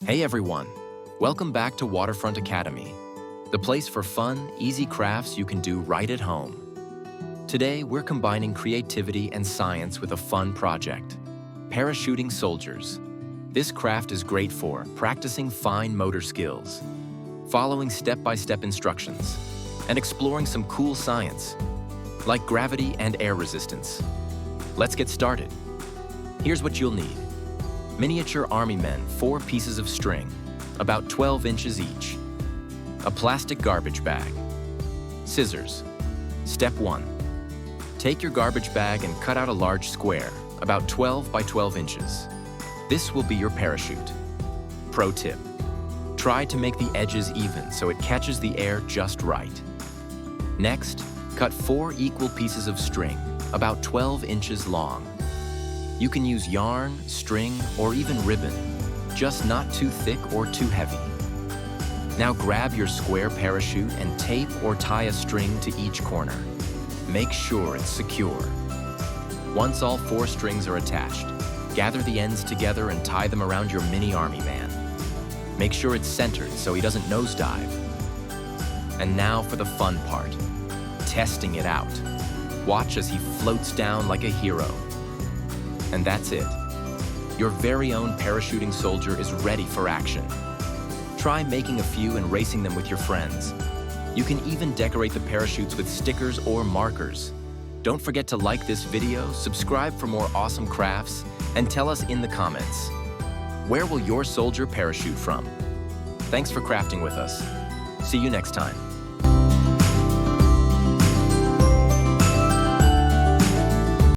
Hey everyone! Welcome back to Waterfront Academy, the place for fun, easy crafts you can do right at home. Today, we're combining creativity and science with a fun project, parachuting soldiers. This craft is great for practicing fine motor skills, following step-by-step instructions, and exploring some cool science, like gravity and air resistance. Let's get started. Here's what you'll need. Miniature army men, 4 pieces of string, about 12 inches each. A plastic garbage bag. Scissors. Step 1. Take your garbage bag and cut out a large square, about 12 by 12 inches. This will be your parachute. Pro tip. Try to make the edges even so it catches the air just right. Next, cut 4 equal pieces of string, about 12 inches long. You can use yarn, string, or even ribbon, just not too thick or too heavy. Now grab your square parachute and tape or tie a string to each corner. Make sure it's secure. Once all 4 strings are attached, gather the ends together and tie them around your mini army man. Make sure it's centered so he doesn't nosedive. And now for the fun part, testing it out. Watch as he floats down like a hero. And that's it. Your very own parachuting soldier is ready for action. Try making a few and racing them with your friends. You can even decorate the parachutes with stickers or markers. Don't forget to like this video, subscribe for more awesome crafts, and tell us in the comments, where will your soldier parachute from? Thanks for crafting with us. See you next time.